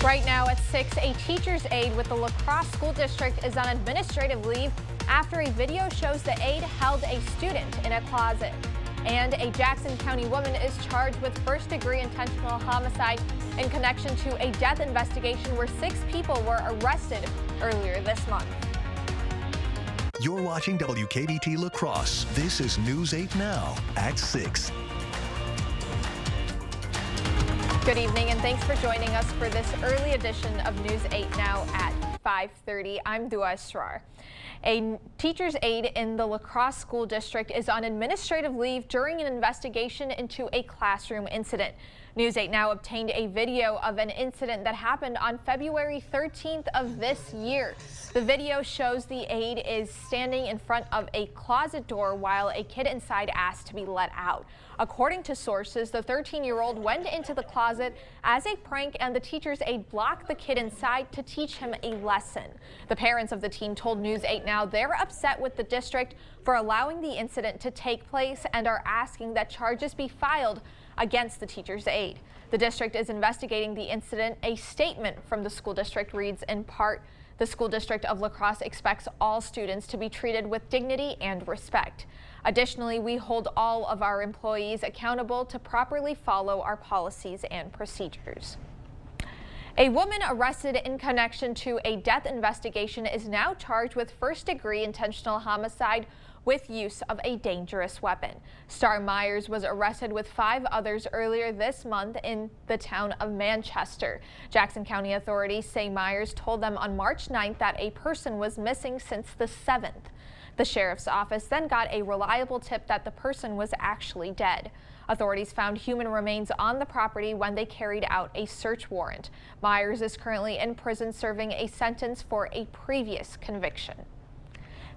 Right now at 6, a teacher's aide with the La Crosse School District is on administrative leave after a video shows the aide held a student in a closet. And a Jackson County woman is charged with first-degree intentional homicide in connection to a death investigation where 6 people were arrested earlier this month. You're watching WKBT La Crosse. This is News 8 Now at 6. Good evening and thanks for joining us for this early edition of News 8 Now at 5:30. I'm Dua Esrar. A teacher's aide in the La Crosse School District is on administrative leave during an investigation into a classroom incident. News 8 Now obtained a video of an incident that happened on February 13th of this year. The video shows the aide is standing in front of a closet door while a kid inside asked to be let out. According to sources, the 13-year-old went into the closet as a prank and the teacher's aide blocked the kid inside to teach him a lesson. The parents of the teen told News 8 Now they're upset with the district for allowing the incident to take place and are asking that charges be filed against the teacher's aide. The district is investigating the incident. A statement from the school district reads in part, "The school district of La Crosse expects all students to be treated with dignity and respect. Additionally, we hold all of our employees accountable to properly follow our policies and procedures." A woman arrested in connection to a death investigation is now charged with first-degree intentional homicide with use of a dangerous weapon. Star Myers was arrested with 5 others earlier this month in the town of Manchester. Jackson County authorities say Myers told them on March 9th that a person was missing since the 7th. The sheriff's office then got a reliable tip that the person was actually dead. Authorities found human remains on the property when they carried out a search warrant. Myers is currently in prison serving a sentence for a previous conviction.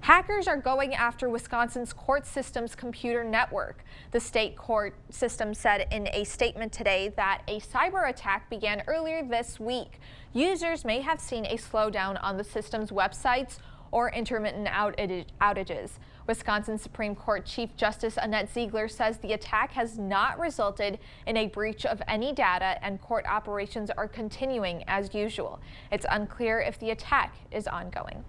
Hackers are going after Wisconsin's court system's computer network. The state court system said in a statement today that a cyber attack began earlier this week. Users may have seen a slowdown on the system's websites or intermittent outages. Wisconsin Supreme Court Chief Justice Annette Ziegler says the attack has not resulted in a breach of any data and court operations are continuing as usual. It's unclear if the attack is ongoing.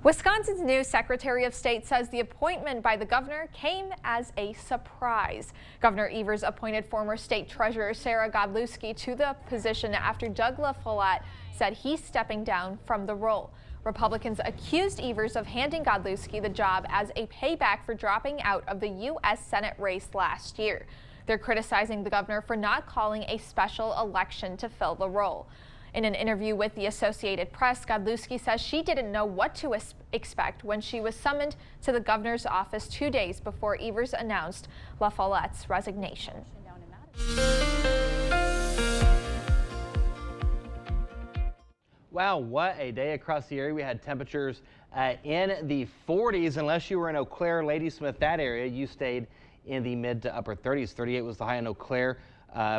Wisconsin's new Secretary of State says the appointment by the governor came as a surprise. Governor Evers appointed former state treasurer Sarah Godlewski to the position after Doug LaFollette said he's stepping down from the role. Republicans accused Evers of handing Godlewski the job as a payback for dropping out of the U.S. Senate race last year. They're criticizing the governor for not calling a special election to fill the role. In an interview with the Associated Press, Godlewski says she didn't know what to expect when she was summoned to the governor's office 2 days before Evers announced LaFollette's resignation. Wow, what a day across the area. We had temperatures in the 40s. Unless you were in Eau Claire, Ladysmith, that area, you stayed in the mid to upper 30s. 38 was the high in Eau Claire.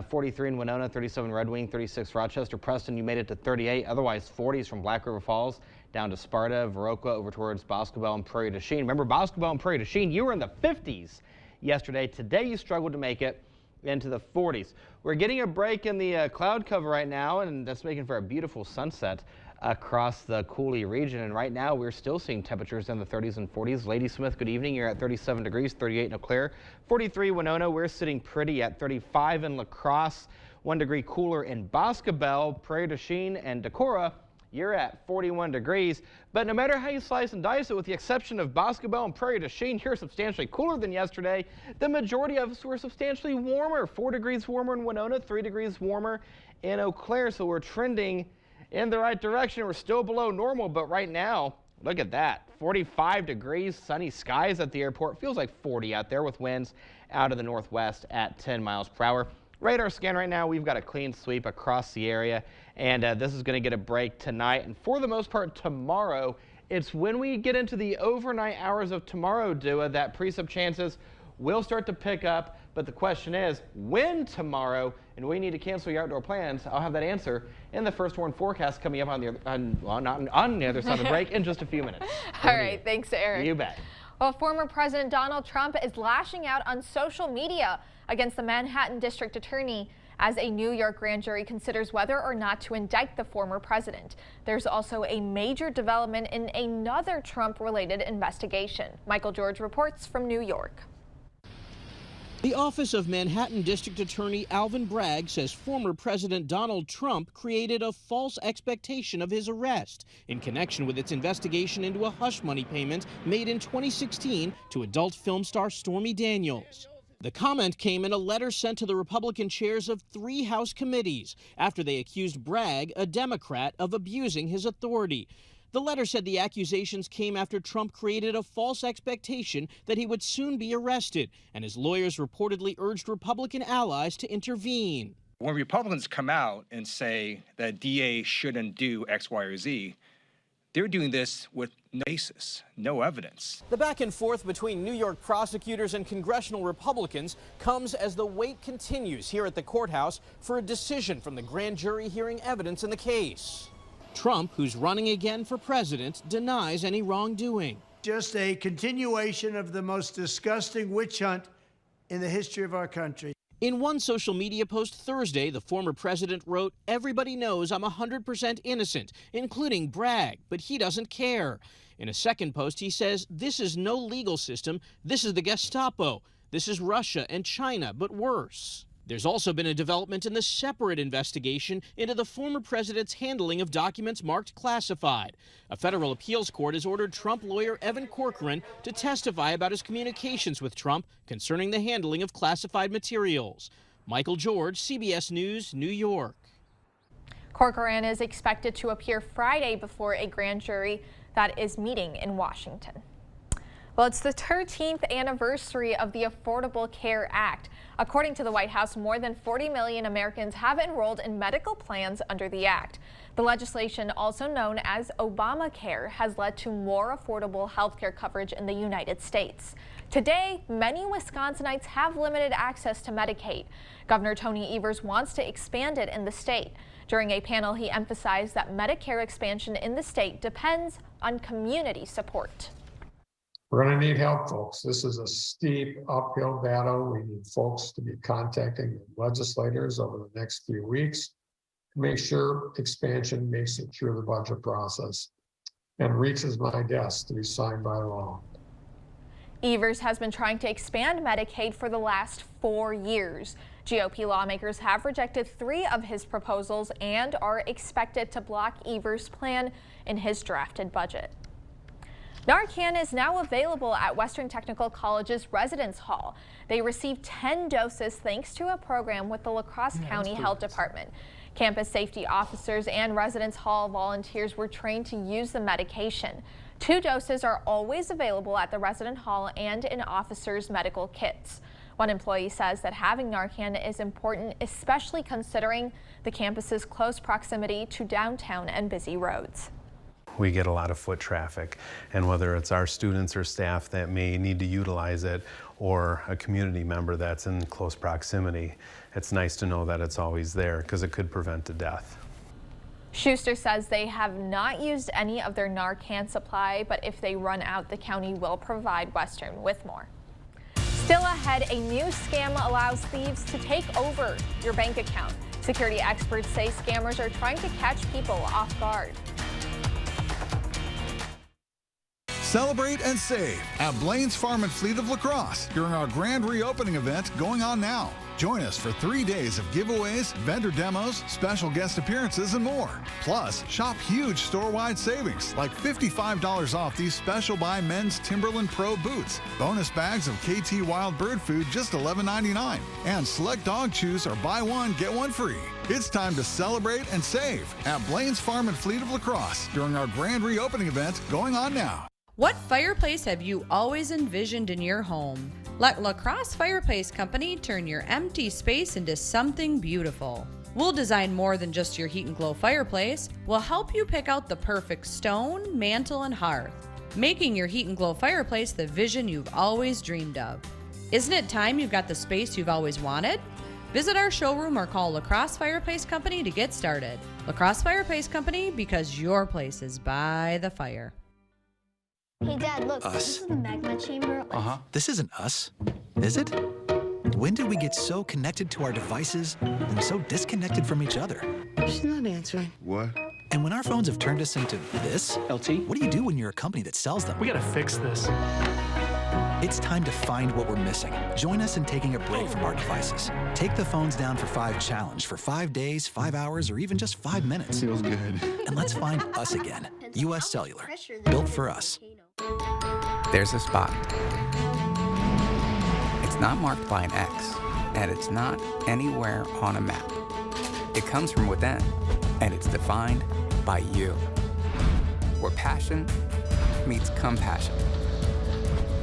43 in Winona, 37 Red Wing, 36 Rochester. Preston, you made it to 38. Otherwise, 40s from Black River Falls down to Sparta, Viroqua, over towards Boscobel and Prairie du Chien. Remember, Boscobel and Prairie du Chien, you were in the 50s yesterday. Today, you struggled to make it into the 40s. We're getting a break in the cloud cover right now, and that's making for a beautiful sunset across the Cooley region. And right now, we're still seeing temperatures in the 30s and 40s. Ladysmith, good evening. You're at 37 degrees, 38 in Eau Claire, 43 Winona. We're sitting pretty at 35 in La Crosse, 1 degree cooler in Boscobel, Prairie du Chien, and Decorah. You're at 41 degrees. But no matter how you slice and dice it, with the exception of Boscobel and Prairie du Chien, you're substantially cooler than yesterday. The majority of us were substantially warmer. 4 degrees warmer in Winona, 3 degrees warmer in Eau Claire. So we're trending in the right direction. We're still below normal, but right now, look at that. 45 degrees, sunny skies at the airport. Feels like 40 out there with winds out of the northwest at 10 miles per hour. Radar scan right now, we've got a clean sweep across the area, and this is going to get a break tonight. And for the most part, tomorrow, it's when we get into the overnight hours of tomorrow, Dua, that precip chances will start to pick up. But the question is, when tomorrow, and we need to cancel your outdoor plans? I'll have that answer in the first warn forecast coming up on the not on the other side of the break in just a few minutes. All right, thanks, Eric. You bet. Well, former President Donald Trump is lashing out on social media against the Manhattan District Attorney as a New York grand jury considers whether or not to indict the former president. There's also a major development in another Trump-related investigation. Michael George reports from New York. The office of Manhattan District Attorney Alvin Bragg says former President Donald Trump created a false expectation of his arrest in connection with its investigation into a hush money payment made in 2016 to adult film star Stormy Daniels. The comment came in a letter sent to the Republican chairs of 3 House committees after they accused Bragg, a Democrat, of abusing his authority. The letter said the accusations came after Trump created a false expectation that he would soon be arrested, and his lawyers reportedly urged Republican allies to intervene. When Republicans come out and say that DA shouldn't do X, Y, or Z, they're doing this with no basis, no evidence. The back and forth between New York prosecutors and congressional Republicans comes as the wait continues here at the courthouse for a decision from the grand jury hearing evidence in the case. Trump, who's running again for president, denies any wrongdoing. Just a continuation of the most disgusting witch hunt in the history of our country. In one social media post Thursday, the former president wrote, "Everybody knows I'm 100% innocent, including Bragg, but he doesn't care." In a second post, he says, "This is no legal system. This is the Gestapo. This is Russia and China, but worse." There's also been a development in the separate investigation into the former president's handling of documents marked classified. A federal appeals court has ordered Trump lawyer Evan Corcoran to testify about his communications with Trump concerning the handling of classified materials. Michael George, CBS News, New York. Corcoran is expected to appear Friday before a grand jury that is meeting in Washington. Well, it's the 13th anniversary of the Affordable Care Act. According to the White House, more than 40 million Americans have enrolled in medical plans under the act. The legislation, also known as Obamacare, has led to more affordable health care coverage in the United States. Today, many Wisconsinites have limited access to Medicaid. Governor Tony Evers wants to expand it in the state. During a panel, he emphasized that Medicare expansion in the state depends on community support. We're going to need help, folks. This is a steep uphill battle. We need folks to be contacting legislators over the next few weeks to make sure expansion makes it through the budget process and reaches my desk to be signed by law. Evers has been trying to expand Medicaid for the last 4 years. GOP lawmakers have rejected 3 of his proposals and are expected to block Evers' plan in his drafted budget. Narcan is now available at Western Technical College's Residence Hall. They received 10 doses thanks to a program with the La Crosse County Health Department. Campus safety officers and Residence Hall volunteers were trained to use the medication. 2 doses are always available at the Resident Hall and in officers' medical kits. One employee says that having Narcan is important, especially considering the campus's close proximity to downtown and busy roads. We get a lot of foot traffic, and whether it's our students or staff that may need to utilize it or a community member that's in close proximity, it's nice to know that it's always there because it could prevent a death. Schuster says they have not used any of their Narcan supply, but if they run out, the county will provide Western with more. Still ahead, a new scam allows thieves to take over your bank account. Security experts say scammers are trying to catch people off guard. Celebrate and save at Blaine's Farm and Fleet of La Crosse during our grand reopening event going on now. Join us for 3 days of giveaways, vendor demos, special guest appearances, and more. Plus, shop huge store-wide savings, like $55 off these special buy men's Timberland Pro boots. Bonus bags of KT Wild Bird food, just $11.99. And select dog chews are buy one, get one free. It's time to celebrate and save at Blaine's Farm and Fleet of La Crosse during our grand reopening event going on now. What fireplace have you always envisioned in your home? Let La Crosse Fireplace Company turn your empty space into something beautiful. We'll design more than just your heat and glow fireplace. We'll help you pick out the perfect stone, mantle, and hearth, making your heat and glow fireplace the vision you've always dreamed of. Isn't it time you've got the space you've always wanted? Visit our showroom or call La Crosse Fireplace Company to get started. La Crosse Fireplace Company, because your place is by the fire. Hey, Dad, look. This is the magma chamber. This isn't us, is it? When did we get so connected to our devices and so disconnected from each other? She's not answering. What? And when our phones have turned us into this, LT? what do you do when you're a company that sells them? We gotta fix this. It's time to find what we're missing. Join us in taking a break from our devices. Take the phones down for 5 challenge for 5 days, 5 hours, or even just 5 minutes. Feels good. And let's find us again. U.S. Cellular, built for us. There's a spot. It's not marked by an X, and it's not anywhere on a map. It comes from within, and it's defined by you. Where passion meets compassion.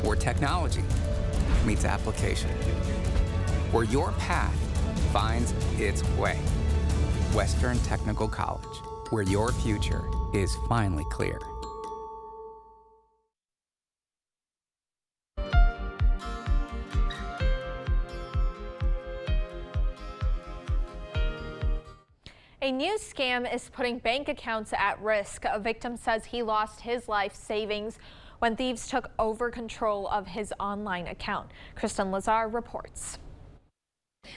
Where technology meets application. Where your path finds its way. Western Technical College, where your future is finally clear. A new scam is putting bank accounts at risk. A victim says he lost his life savings when thieves took over control of his online account. Kristen Lazar reports.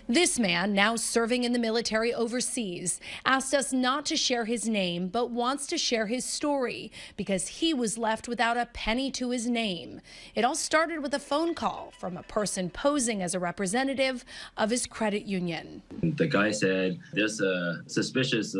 This man, now serving in the military overseas, asked us not to share his name, but wants to share his story because he was left without a penny to his name. It all started with a phone call from a person posing as a representative of his credit union. The guy said, there's a suspicious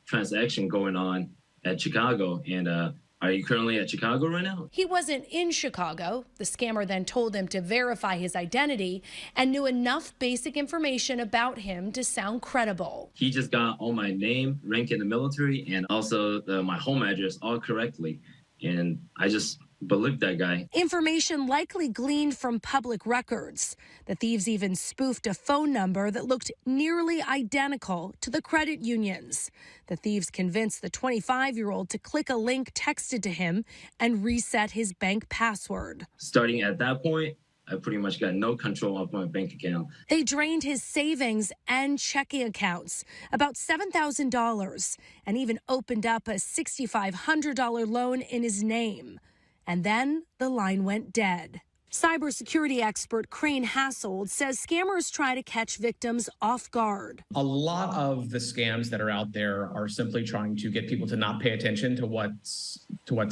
transaction going on at Chicago, and are you currently at Chicago right now? He wasn't in Chicago. The scammer then told him to verify his identity and knew enough basic information about him to sound credible. He just got all my name, rank in the military, and also my home address all correctly. And I just believed that guy. Information likely gleaned from public records. The thieves even spoofed a phone number that looked nearly identical to the credit union's. The thieves convinced the 25-year-old to click a link texted to him and reset his bank password. Starting at that point, I pretty much got no control of my bank account. They drained his savings and checking accounts, about $7,000, and even opened up a $6,500 loan in his name. And then the line went dead. Cybersecurity expert Crane Hassold says scammers try to catch victims off guard. A lot of the scams that are out there are simply trying to get people to not pay attention to what's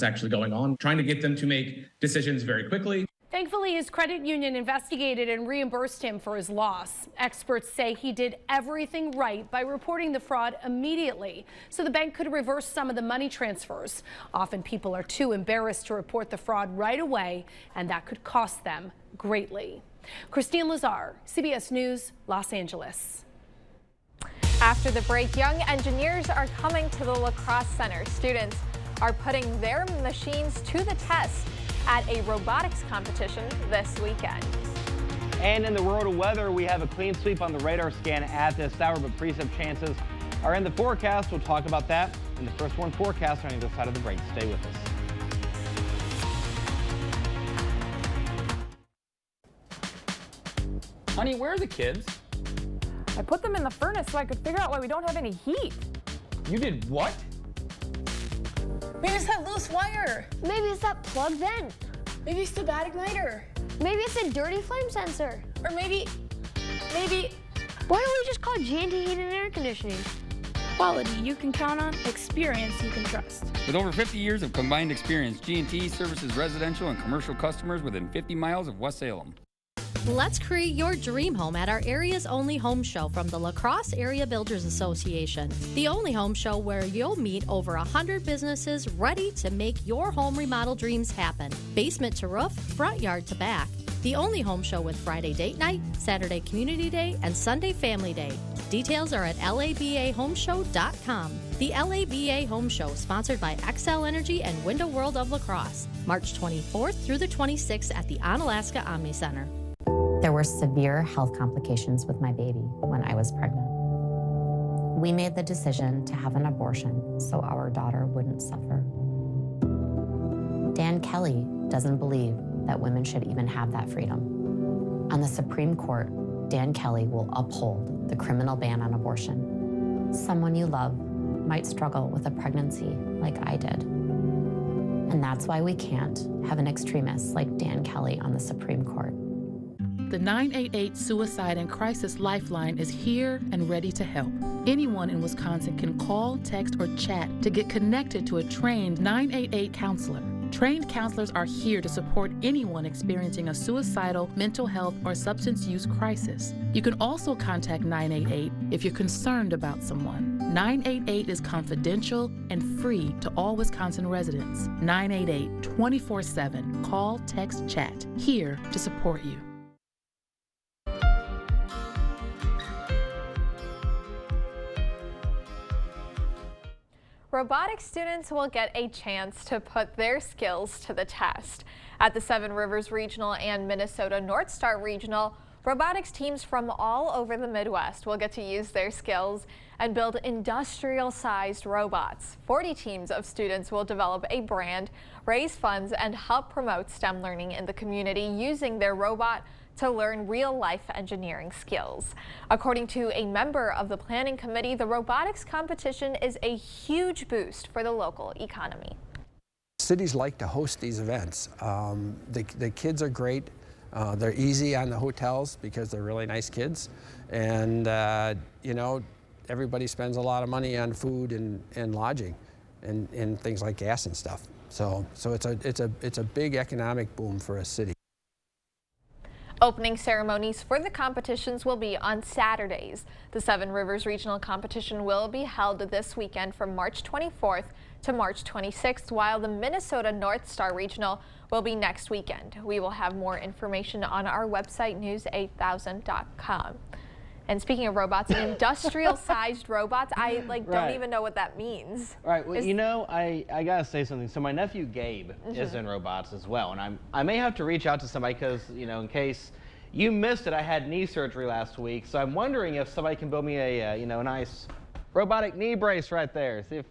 actually going on, trying to get them to make decisions very quickly. Thankfully, his credit union investigated and reimbursed him for his loss. Experts say he did everything right by reporting the fraud immediately, so the bank could reverse some of the money transfers. Often people are too embarrassed to report the fraud right away, and that could cost them greatly. Christine Lazar, CBS News, Los Angeles. After the break, young engineers are coming to the La Crosse Center. Students are putting their machines to the test at a robotics competition this weekend. And in the world of weather, we have a clean sweep on the radar scan at this hour, but precip chances are in the forecast. We'll talk about that in the First One forecast on either side of the break. Stay with us. Honey, where are the kids? I put them in the furnace so I could figure out why we don't have any heat. You did what? Maybe it's that loose wire. Maybe it's that plug vent. Maybe it's the bad igniter. Maybe it's a dirty flame sensor. Or maybe... Why don't we just call G&T Heating and Air Conditioning? Quality you can count on, experience you can trust. With over 50 years of combined experience, G&T services residential and commercial customers within 50 miles of West Salem. Let's create your dream home at our area's only home show from the La Crosse Area Builders Association. The only home show where you'll meet over 100 businesses ready to make your home remodel dreams happen. Basement to roof, front yard to back. The only home show with Friday date night, Saturday community day, and Sunday family day. Details are at labahomeshow.com. The LABA Home Show, sponsored by Xcel Energy and Window World of La Crosse. March 24th through the 26th at the Onalaska Omni Center. There were severe health complications with my baby when I was pregnant. We made the decision to have an abortion so our daughter wouldn't suffer. Dan Kelly doesn't believe that women should even have that freedom. On the Supreme Court, Dan Kelly will uphold the criminal ban on abortion. Someone you love might struggle with a pregnancy like I did. And that's why we can't have an extremist like Dan Kelly on the Supreme Court. The 988 Suicide and Crisis Lifeline is here and ready to help. Anyone in Wisconsin can call, text, or chat to get connected to a trained 988 counselor. Trained counselors are here to support anyone experiencing a suicidal, mental health, or substance use crisis. You can also contact 988 if you're concerned about someone. 988 is confidential and free to all Wisconsin residents. 988 24/7. Call, text, chat. Here to support you. Robotics students will get a chance to put their skills to the test. At the Seven Rivers Regional and Minnesota North Star Regional, robotics teams from all over the Midwest will get to use their skills and build industrial-sized robots. 40 teams of students will develop a brand, raise funds, and help promote STEM learning in the community using their robot to learn real-life engineering skills. According to a member of the planning committee, the robotics competition is a huge boost for the local economy. Cities like to host these events. The kids are great. They're easy on the hotels because they're really nice kids. And, you know, everybody spends a lot of money on food and lodging and things like gas and stuff. So it's a big economic boom for a city. Opening ceremonies for the competitions will be on Saturdays. The Seven Rivers Regional Competition will be held this weekend from March 24th to March 26th, while the Minnesota North Star Regional will be next weekend. We will have more information on our website, news8000.com. And speaking of robots, industrial-sized robots, I don't even know what that means. Right. Well, you know, I gotta say something. So my nephew Gabe is in robots as well, and I may have to reach out to somebody because, you know, in case you missed it, I had knee surgery last week. So I'm wondering if somebody can build me a you know, a nice robotic knee brace right there. See if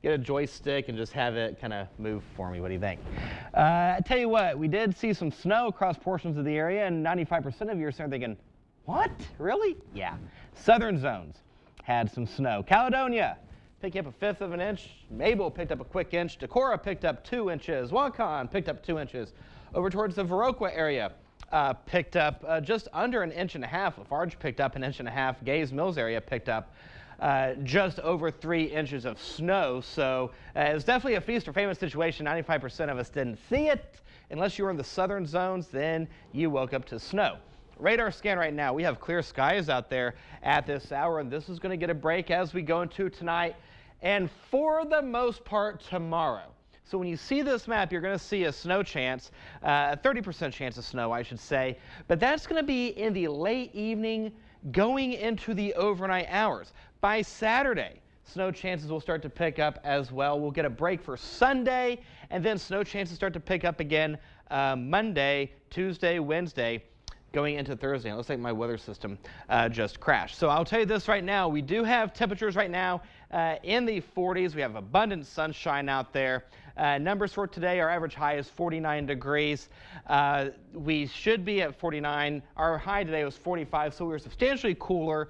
get a joystick and just have it kind of move for me. What do you think? I tell you what, we did see some snow across portions of the area, and 95% of you are thinking, what? Really? Yeah. Southern zones had some snow. Caledonia picked up 1/5 of an inch. Mabel picked up a quick inch. Decorah picked up 2 inches. Waukon picked up 2 inches. Over towards the Viroqua area picked up just under 1.5 inches. Lafarge picked up 1.5 inches. Gays Mills area picked up just over 3 inches of snow. So it's definitely a feast or famine situation. 95% of us didn't see it. Unless you were in the southern zones, then you woke up to snow. Radar scan right now. We have clear skies out there at this hour, and this is going to get a break as we go into tonight and for the most part tomorrow. So when you see this map, you're going to see a snow chance, a 30% chance of snow, I should say, but that's going to be in the late evening going into the overnight hours. By Saturday, snow chances will start to pick up as well. We'll get a break for Sunday, and then snow chances start to pick up again Monday, Tuesday, Wednesday, going into Thursday. It looks like my weather system just crashed. So I'll tell you this right now, we do have temperatures right now in the 40s. We have abundant sunshine out there. Numbers for today, our average high is 49 degrees. We should be at 49. Our high today was 45, so we were substantially cooler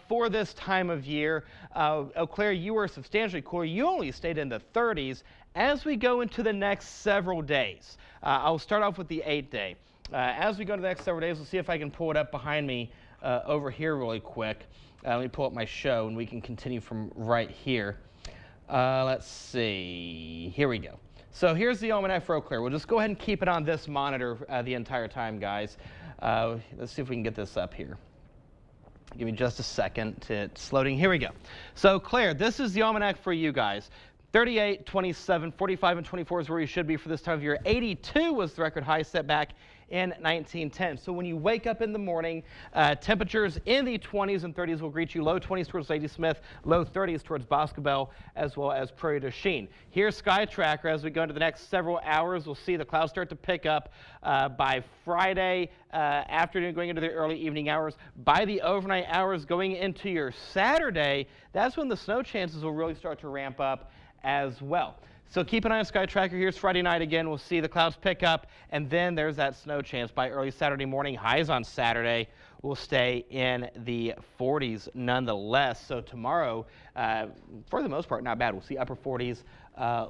for this time of year. Eau Claire, you were substantially cooler. You only stayed in the 30s as we go into the next several days. I'll start off with the 8-day. As we go to the next several days, we'll see if I can pull it up behind me over here really quick. Let me pull up my show and we can continue from right here. Let's see. Here we go. So here's the almanac for Eau Claire. We'll just go ahead and keep it on this monitor the entire time, guys. Let's see if we can get this up here. Give me just a second. It's loading. Here we go. So Claire, this is the almanac for you guys. 38, 27, 45, and 24 is where you should be for this time of year. 82 was the record high set back in 1910. So when you wake up in the morning, temperatures in the 20s and 30s will greet you. Low 20s towards Ladysmith, low 30s towards Boscobel, as well as Prairie du Chien. Here's Sky Tracker. As we go into the next several hours, we'll see the clouds start to pick up by Friday afternoon, going into the early evening hours. By the overnight hours going into your Saturday, that's when the snow chances will really start to ramp up as well. So keep an eye on Sky Tracker. Here's Friday night again. We'll see the clouds pick up, and then there's that snow chance by early Saturday morning. Highs on Saturday will stay in the 40s nonetheless. So tomorrow, for the most part, not bad. We'll see upper 40s,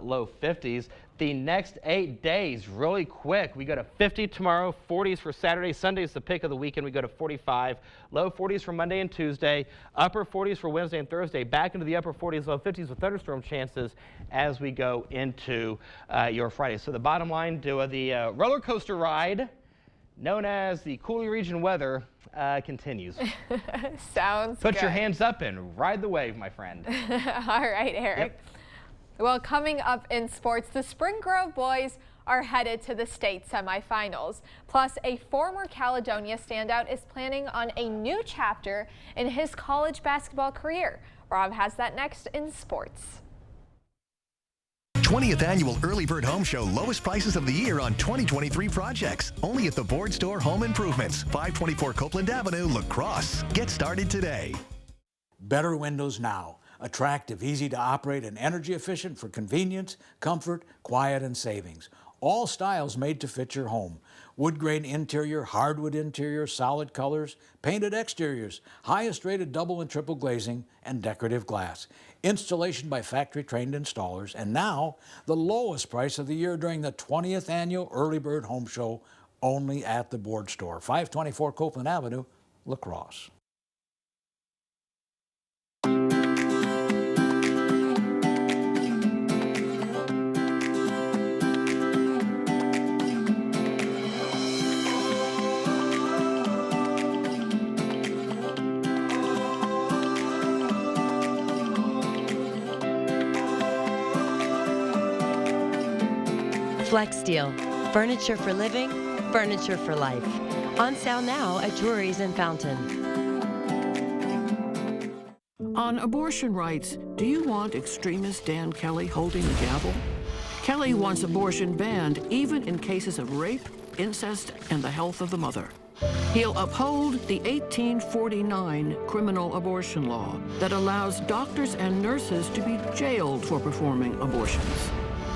low 50s. The next 8 days, really quick. We go to 50 tomorrow, 40s for Saturday. Sunday's the pick of the weekend. We go to 45, low 40s for Monday and Tuesday, upper 40s for Wednesday and Thursday, back into the upper 40s, low 50s with thunderstorm chances as we go into your Friday. So the bottom line, the roller coaster ride known as the Coulee region weather continues. Sounds Put good. your hands up and ride the wave, my friend. All right, Eric. Yep. Well, coming up in sports, the Spring Grove boys are headed to the state semifinals. Plus, a former Caledonia standout is planning on a new chapter in his college basketball career. Rob has that next in sports. 20th Annual Early Bird Home Show. Lowest prices of the year on 2023 projects. Only at the Board Store Home Improvements, 524 Copeland Avenue, La Crosse. Get started today. Better windows now. Attractive, easy to operate, and energy efficient for convenience, comfort, quiet, and savings. All styles made to fit your home. Wood grain interior, hardwood interior, solid colors, painted exteriors, highest rated double and triple glazing, and decorative glass. Installation by factory-trained installers, and now the lowest price of the year during the 20th Annual Early Bird Home Show, only at the Board Store, 524 Copeland Avenue, La Crosse. FlexSteel, furniture for living, furniture for life. On sale now at Drury's and Fountain. On abortion rights, do you want extremist Dan Kelly holding the gavel? Kelly wants abortion banned even in cases of rape, incest, and the health of the mother. He'll uphold the 1849 criminal abortion law that allows doctors and nurses to be jailed for performing abortions.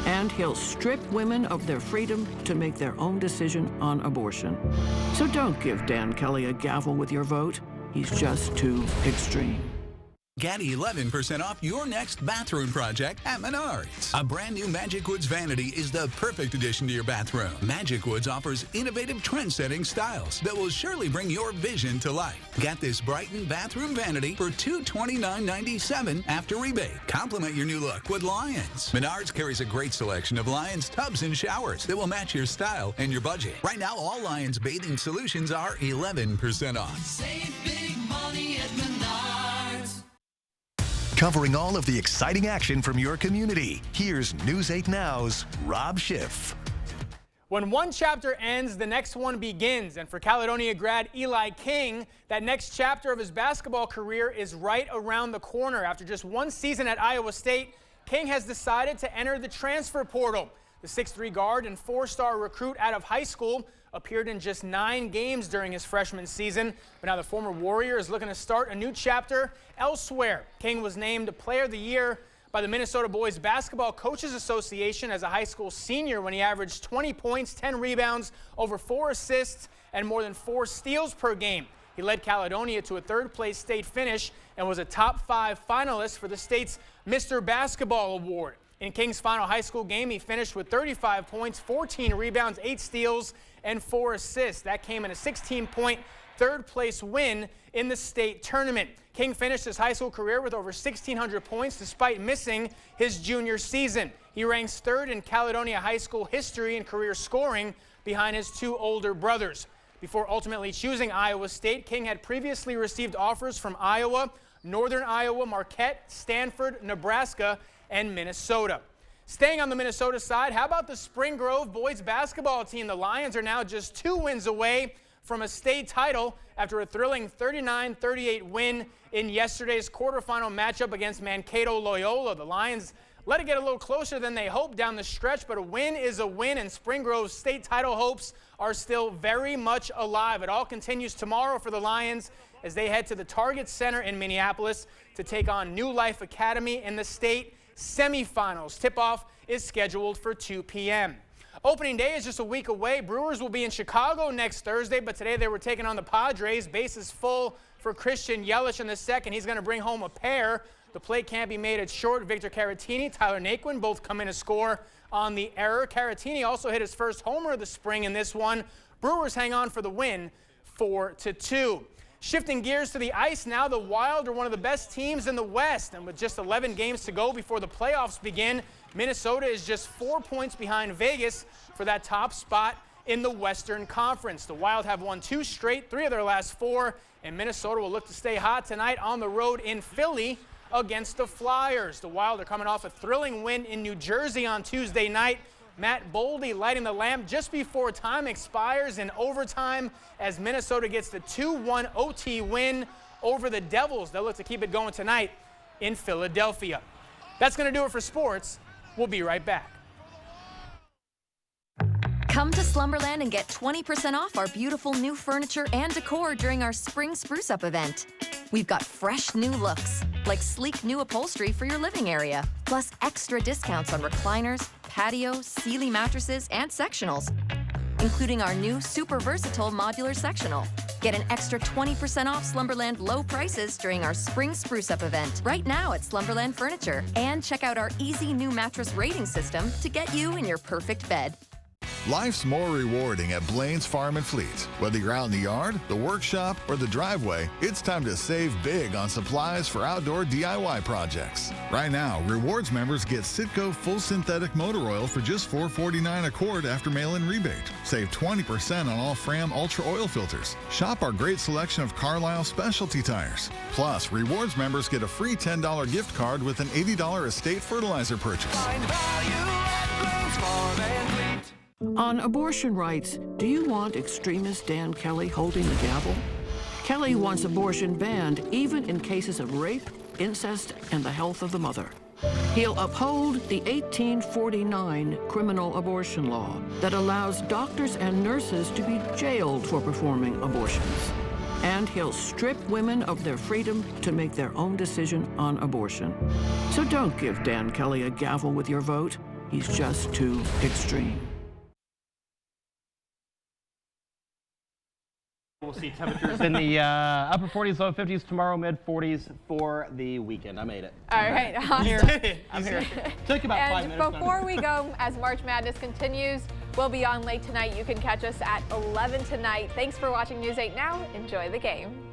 And he'll strip women of their freedom to make their own decision on abortion. So don't give Dan Kelly a gavel with your vote. He's just too extreme. Get 11% off your next bathroom project at Menards. A brand new Magic Woods vanity is the perfect addition to your bathroom. Magic Woods offers innovative trend-setting styles that will surely bring your vision to life. Get this Brighton bathroom vanity for $229.97 after rebate. Complement your new look with Lions. Menards carries a great selection of Lions tubs and showers that will match your style and your budget. Right now, all Lions bathing solutions are 11% off. Save big money at Menards. Covering all of the exciting action from your community, here's News 8 Now's Rob Schiff. When one chapter ends, the next one begins. And for Caledonia grad Eli King, that next chapter of his basketball career is right around the corner. After just one season at Iowa State, King has decided to enter the transfer portal. The 6'3" guard and four-star recruit out of high school appeared in just 9 games during his freshman season, but now the former Warrior is looking to start a new chapter elsewhere. King was named Player of the Year by the Minnesota Boys Basketball Coaches Association as a high school senior when he averaged 20 points, 10 rebounds, over 4 assists, and more than 4 steals per game. He led Caledonia to a third-place state finish and was a top 5 finalist for the state's Mr. Basketball Award. In King's final high school game, he finished with 35 points, 14 rebounds, 8 steals, and 4 assists. That came in a 16-point third-place win in the state tournament. King finished his high school career with over 1,600 points despite missing his junior season. He ranks 3rd in Caledonia high school history in career scoring behind his 2 older brothers. Before ultimately choosing Iowa State, King had previously received offers from Iowa, Northern Iowa, Marquette, Stanford, Nebraska, and Minnesota. Staying on the Minnesota side, how about the Spring Grove boys basketball team? The Lions are now just 2 wins away from a state title after a thrilling 39-38 win in yesterday's quarterfinal matchup against Mankato Loyola. The Lions let it get a little closer than they hoped down the stretch, but a win is a win, and Spring Grove's state title hopes are still very much alive. It all continues tomorrow for the Lions as they head to the Target Center in Minneapolis to take on New Life Academy in the state semifinals. Tip-off is scheduled for 2 p.m. Opening day is just a week away. Brewers will be in Chicago next Thursday, but today they were taking on the Padres. Bases full for Christian Yelich in the second. He's going to bring home a pair. The plate can't be made at short. Victor Caratini, Tyler Naquin both come in to score on the error. Caratini also hit his first homer of the spring in this one. Brewers hang on for the win, 4-2. Shifting gears to the ice now, the Wild are one of the best teams in the West, and with just 11 games to go before the playoffs begin, Minnesota is just 4 points behind Vegas for that top spot in the Western Conference. The Wild have won 2 straight, 3 of their last 4, and Minnesota will look to stay hot tonight on the road in Philly against the Flyers. The Wild are coming off a thrilling win in New Jersey on Tuesday night. Matt Boldy lighting the lamp just before time expires in overtime as Minnesota gets the 2-1 OT win over the Devils. They'll look to keep it going tonight in Philadelphia. That's going to do it for sports. We'll be right back. Come to Slumberland and get 20% off our beautiful new furniture and decor during our Spring Spruce Up event. We've got fresh new looks, like sleek new upholstery for your living area, plus extra discounts on recliners, patios, Sealy mattresses, and sectionals, including our new super versatile modular sectional. Get an extra 20% off Slumberland low prices during our Spring Spruce Up event right now at Slumberland Furniture. And check out our easy new mattress rating system to get you in your perfect bed. Life's more rewarding at Blaine's Farm and Fleet. Whether you're out in the yard, the workshop, or the driveway, it's time to save big on supplies for outdoor DIY projects. Right now, Rewards members get Citgo Full Synthetic Motor Oil for just $4.49 a quart after mail-in rebate. Save 20% on all Fram Ultra Oil filters. Shop our great selection of Carlisle specialty tires. Plus, Rewards members get a free $10 gift card with an $80 estate fertilizer purchase. Find value at Blaine's Farm and Fleet. On abortion rights, do you want extremist Dan Kelly holding the gavel? Kelly wants abortion banned even in cases of rape, incest, and the health of the mother. He'll uphold the 1849 criminal abortion law that allows doctors and nurses to be jailed for performing abortions. And he'll strip women of their freedom to make their own decision on abortion. So don't give Dan Kelly a gavel with your vote. He's just too extreme. We'll see temperatures in the upper 40s, low 50s tomorrow, mid 40s for the weekend. I made it. All right. I'm here. I'm here. Took about 5 minutes. And before we go, as March Madness continues, we'll be on late tonight. You can catch us at 11 tonight. Thanks for watching News 8 Now. Enjoy the game.